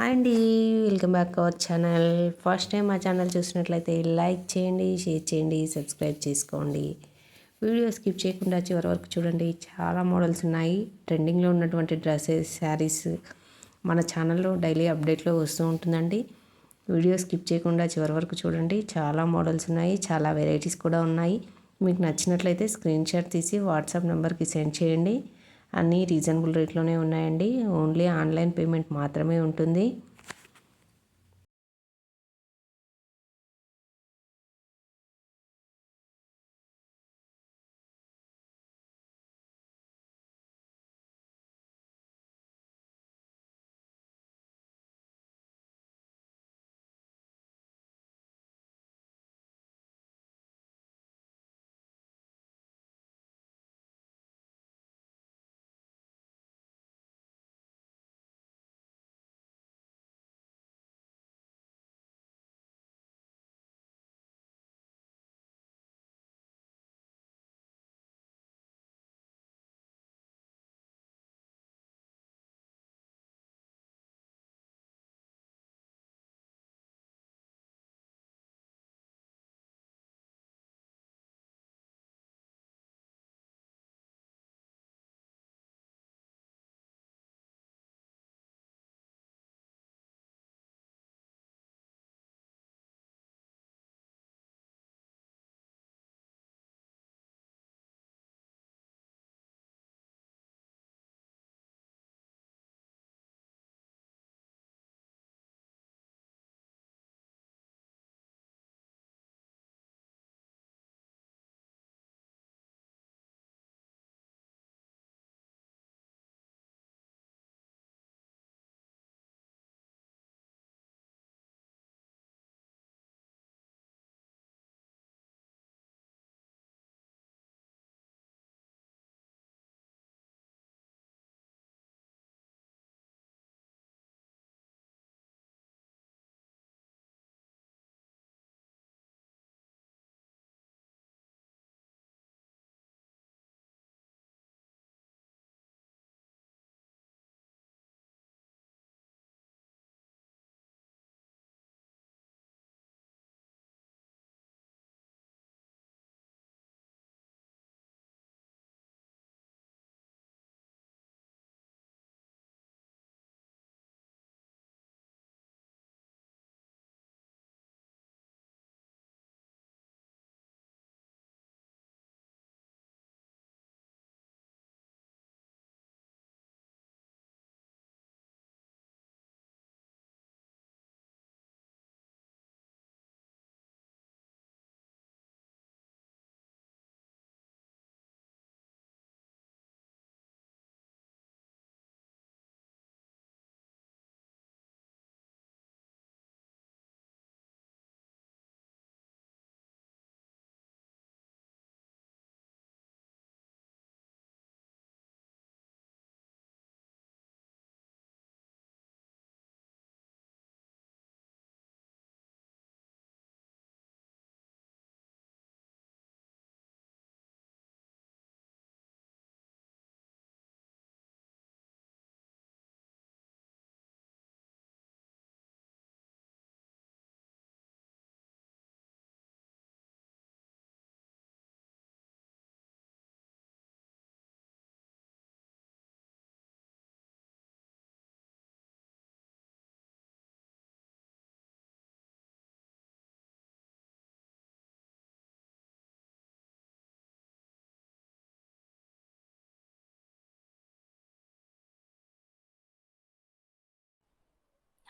Hi అండి, welcome back to our channel. First time మా channel చూసినట్లయితే లైక్ చేయండి, షేర్ చేయండి, సబ్స్క్రైబ్ చేసుకోండి. వీడియో స్కిప్ చేయకుండా చివరి వరకు చూడండి. చాలా మోడల్స్ ఉన్నాయి. ట్రెండింగ్లో ఉన్నటువంటి డ్రెస్సెస్, శారీస్ మన ఛానల్లో డైలీ అప్డేట్లో వస్తూ ఉంటుందండి. వీడియో స్కిప్ చేయకుండా చివరి వరకు చూడండి. చాలా మోడల్స్ ఉన్నాయి, చాలా వెరైటీస్ కూడా ఉన్నాయి. మీకు నచ్చినట్లయితే స్క్రీన్ షాట్ తీసి వాట్సాప్ నెంబర్కి సెండ్ చేయండి. అన్నీ రీజనబుల్ రేట్లోనే ఉన్నాయండి. ఓన్లీ ఆన్లైన్ పేమెంట్ మాత్రమే ఉంటుంది.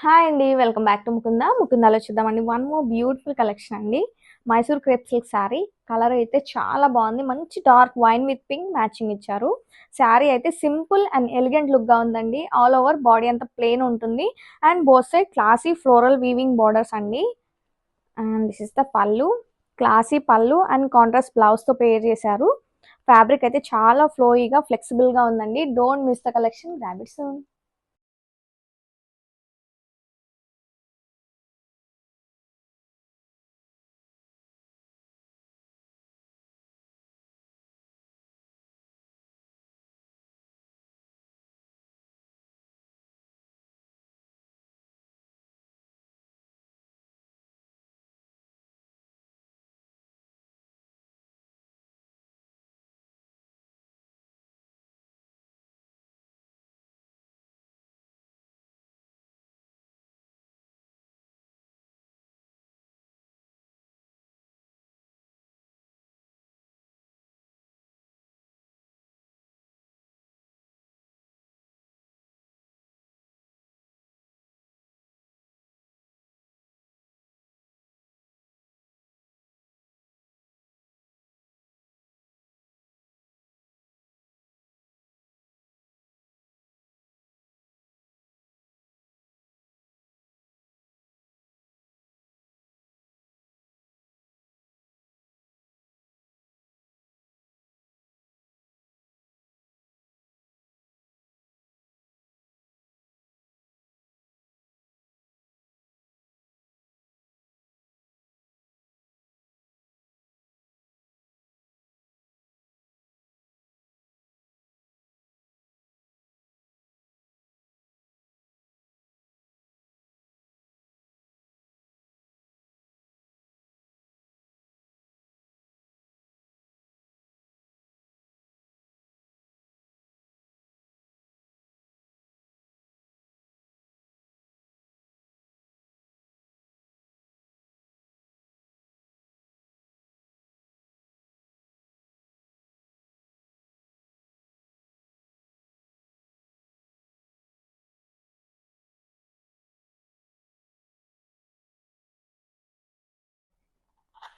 హాయ్ అండి, వెల్కమ్ బ్యాక్ టు ముకుందాలో చూద్దామండి. వన్ మోర్ బ్యూటిఫుల్ కలెక్షన్ అండి. Mysore crepe silk sari. Colour అయితే చాలా బాగుంది. మంచి dark wine with pink matching ఇచ్చారు. శారీ అయితే సింపుల్ అండ్ ఎలిగెంట్ లుక్ గా ఉందండి. ఆల్ ఓవర్ బాడీ అంతా ప్లెయిన్ ఉంటుంది and both side classy floral weaving borders అండి. అండ్ దిస్ ఇస్ ద పళ్ళు. క్లాసీ పళ్ళు అండ్ కాంట్రాస్ట్ బ్లౌజ్ తో పేర్ చేశారు. ఫ్యాబ్రిక్ అయితే చాలా ఫ్లోయిగా ఫ్లెక్సిబుల్ గా ఉందండి. Don't miss the collection, grab it soon.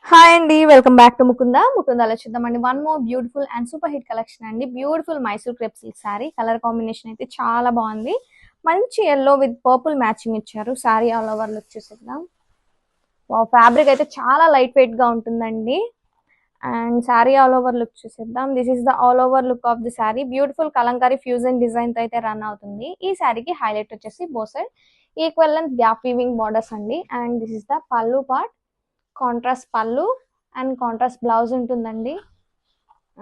Hi అండి, వెల్కమ్ బ్యాక్ టు ముకుందాలో చూద్దామండి. One more beautiful and super hit collection అండి. Beautiful Mysore crepe silk sari. Colour combination అయితే చాలా బాగుంది. మంచి ఎల్లో విత్ పర్పుల్ మ్యాచింగ్ ఇచ్చారు. శారీ ఆల్ ఓవర్ లుక్ చూసేద్దాం. ఫ్యాబ్రిక్ అయితే చాలా లైట్ వెయిట్ గా ఉంటుందండి. And sari all over look చూసేద్దాం. This is the all over look of the sari. Beautiful Kalamkari fusion design తో అయితే రన్ అవుతుంది. ఈ శారీకి హైలైట్ వచ్చేసి both side equal length gap weaving borders అండి. And this is the pallu part, contrast pallu and contrast blouse ఉంటుందండి.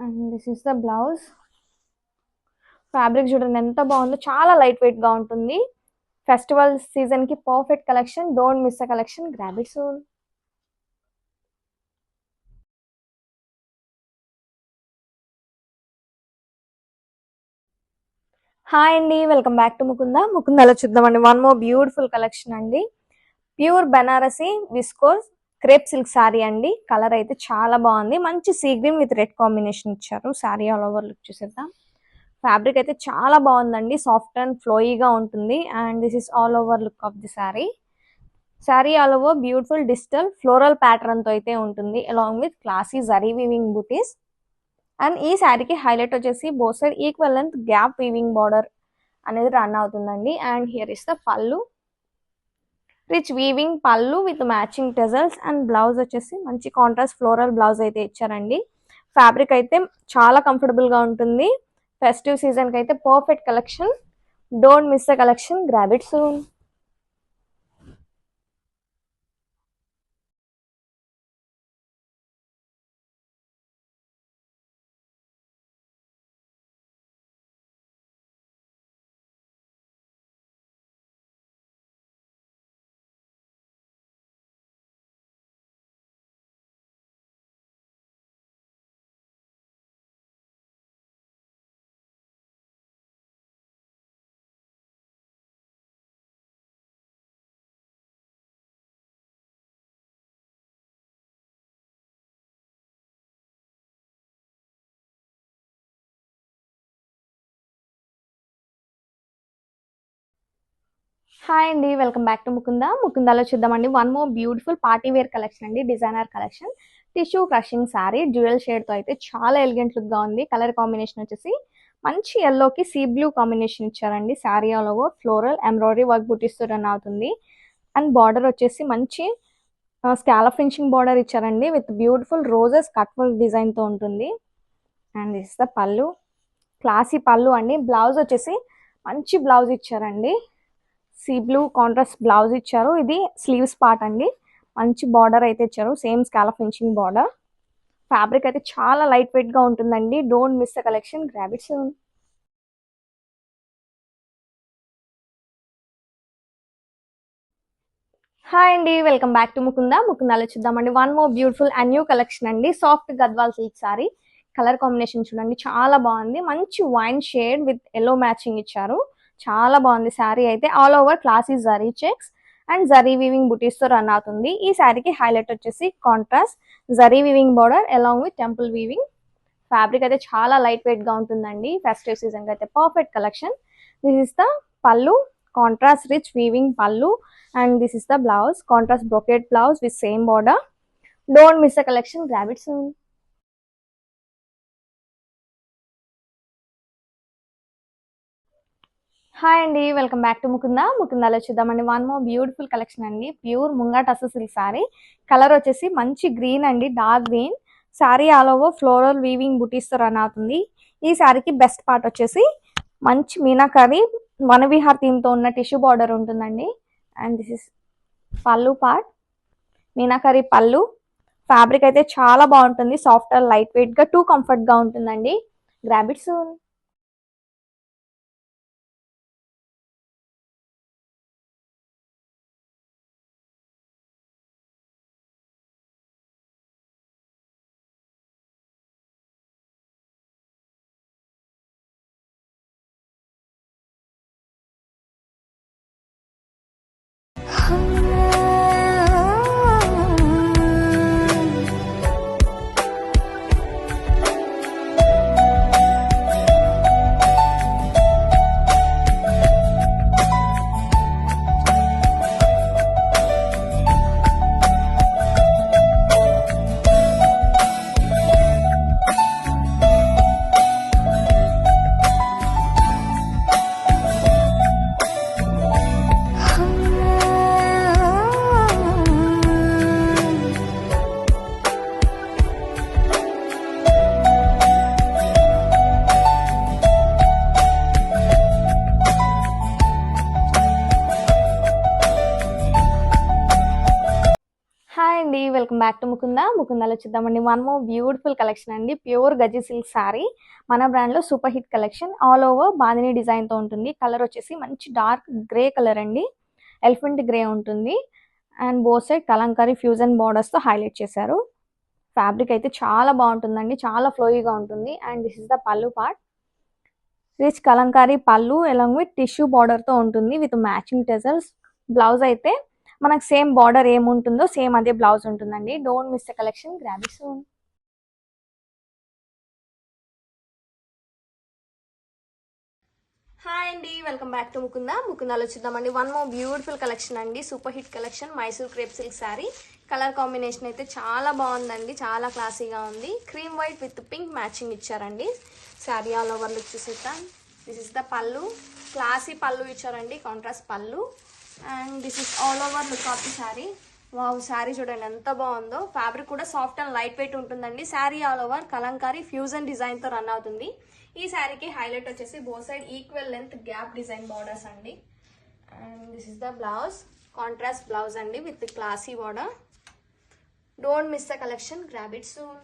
And this is the blouse. Fabric చూడండి ఎంత బాగుందో, చాలా లైట్ వెయిట్ గా ఉంటుంది. ఫెస్టివల్ సీజన్ కి perfect collection. Don't miss the collection, grab it soon. Hi అండి, వెల్కమ్ బ్యాక్ టు ముకుందాలో చూద్దామండి. వన్ మోర్ బ్యూటిఫుల్ కలెక్షన్ అండి. Pure Banarasi viscose crepe silk sari అండి. కలర్ అయితే చాలా బాగుంది. మంచి sea green with red combination ఇచ్చారు. శారీ ఆల్ ఓవర్ లుక్ చూసేద్దాం. ఫ్యాబ్రిక్ అయితే చాలా బాగుందండి. సాఫ్ట్ అండ్ ఫ్లోయీగా ఉంటుంది. And this is all over look of the sari. Sari all over beautiful digital floral pattern తో అయితే ఉంటుంది, along with classy zari weaving buttis. And ఈ శారీకి హైలైట్ వచ్చేసి both side equal length gap weaving border అనేది రన్ అవుతుందండి. అండ్ హియర్ ఇస్ ద పల్లు, rich weaving పల్లు విత్ మ్యాచింగ్ టెజల్స్. అండ్ బ్లౌజ్ వచ్చేసి మంచి కాంట్రాస్ట్ ఫ్లోరల్ బ్లౌజ్ అయితే ఇచ్చారండి. ఫ్యాబ్రిక్ అయితే చాలా కంఫర్టబుల్ గా ఉంటుంది. ఫెస్టివ్ సీజన్ కి అయితే perfect collection. Don't miss the collection, grab it soon. Hi అండి, వెల్కమ్ బ్యాక్ టు ముకుందాలో చూద్దామండి. One more beautiful party wear collection అండి. Designer collection. Tissue crushing sari dual shade తో అయితే చాలా ఎలిగెంట్ లుక్ గా ఉంది. కలర్ కాంబినేషన్ వచ్చేసి మంచి ఎల్లోకి సీ బ్లూ కాంబినేషన్ ఇచ్చారండి. Sari all over floral embroidery work buttis తో రన్ అవుతుంది. అండ్ బార్డర్ వచ్చేసి మంచి స్కాలప్ ఫినిషింగ్ బార్డర్ ఇచ్చారండి with beautiful roses cut work design తో ఉంటుంది. And this is the pallu, classy pallu అండి. బ్లౌజ్ వచ్చేసి మంచి బ్లౌజ్ ఇచ్చారండి. సీ బ్లూ కాంట్రాస్ట్ బ్లౌజ్ ఇచ్చారు. ఇది స్లీవ్స్ పార్ట్ అండి. మంచి బార్డర్ అయితే ఇచ్చారు, same scallop finishing border. Fabric అయితే చాలా లైట్ వెయిట్ గా ఉంటుందండి. Don't miss the collection, grab it soon. Hi అండి, వెల్కమ్ బ్యాక్ టు ముకుందాలో చూద్దామండి. One more beautiful and new collection అండి. Soft Gadwal silk sari. Colour combination చూడండి చాలా బాగుంది. మంచి wine shade with yellow matching ఇచ్చారు. చాలా బాగుంది శారీ అయితే. All over classy zari checks and zari weaving buttis తో రన్ అవుతుంది. ఈ శారీకి హైలైట్ వచ్చేసి contrast zari weaving border along with temple weaving. Fabric అయితే చాలా లైట్ వెయిట్ గా ఉంటుందండి. ఫెస్టివ్ సీజన్ అయితే perfect collection. This is the pallu, contrast rich weaving pallu. And this is the blouse, contrast brocade blouse with same border. Don't miss the collection, grab it soon. Hi అండి, welcome back to ముకుందాలో చూద్దామండి. One more beautiful collection అండి. Pure ముంగాటస్సు silk sari. Colour వచ్చేసి మంచి green అండి, dark green. Sorry all over floral weaving buttis తో run అవుతుంది. ఈ సారీకి బెస్ట్ పార్ట్ వచ్చేసి మంచి మీనాకరీ వనవిహార్ థీమ్ తో ఉన్న టిష్యూ బార్డర్ ఉంటుందండి. అండ్ దిస్ ఇస్ పల్లు పార్ట్, మీనాకరీ పల్లు. ఫ్యాబ్రిక్ అయితే చాలా బాగుంటుంది. సాఫ్ట్ అండ్ లైట్ వెయిట్ గా, టూ కంఫర్ట్ గా ఉంటుందండి. Grab it soon. అండి, వెల్కమ్ బ్యాక్ టు ముకుందాలో చూద్దామండి. వన్ మోర్ బ్యూటిఫుల్ కలెక్షన్ అండి. ప్యూర్ గజి సిల్క్ శారీ మన బ్రాండ్లో super hit collection. All over bandhani డిజైన్తో ఉంటుంది. కలర్ వచ్చేసి మంచి డార్క్ గ్రే కలర్ అండి, ఎలిఫెంట్ గ్రే ఉంటుంది. And both side Kalamkari fusion బార్డర్స్తో highlight చేశారు. ఫ్యాబ్రిక్ అయితే చాలా బాగుంటుందండి, చాలా ఫ్లోయిగా ఉంటుంది. అండ్ దిస్ ఇస్ ద పళ్ళు పార్ట్. రిచ్ కలంకారీ పళ్ళు అలాంగ్ విత్ టిష్యూ బార్డర్తో ఉంటుంది విత్ మ్యాచింగ్ టెజల్స్. బ్లౌజ్ అయితే మనకు సేమ్ బార్డర్ ఏముంటుందో సేమ్ అదే బ్లౌజ్ ఉంటుందండి. Don't miss the collection, grab it soon. Hi అండి, వెల్కమ్ బ్యాక్ టు ముకుందాలో చూద్దామండి. వన్ మోర్ బ్యూటిఫుల్ కలెక్షన్ అండి, super hit collection. Mysore crepe silk sari colour combination అయితే చాలా బాగుందండి, చాలా క్లాసీగా ఉంది. Cream white with pink matching ఇచ్చారండి. శారీ ఆల్ ఓవర్ లుక్ చూసేద్దాం. దిస్ ఇస్ ద పళ్ళు, క్లాసీ పళ్ళు ఇచ్చారండి, కాంట్రాస్ట్ పళ్ళు. And this is all over look of the sari. Wow, sari చూడండి ఎంత బాగుందో. ఫ్యాబ్రిక్ కూడా సాఫ్ట్ అండ్ లైట్ వెయిట్ ఉంటుందండి. Sari all over Kalamkari fusion డిజైన్తో రన్ అవుతుంది. ఈ శారీకి హైలైట్ వచ్చేసి both side equal length gap design borders అండి. And this is the blouse, contrast blouse అండి with classy border. Don't miss the collection, grab it soon.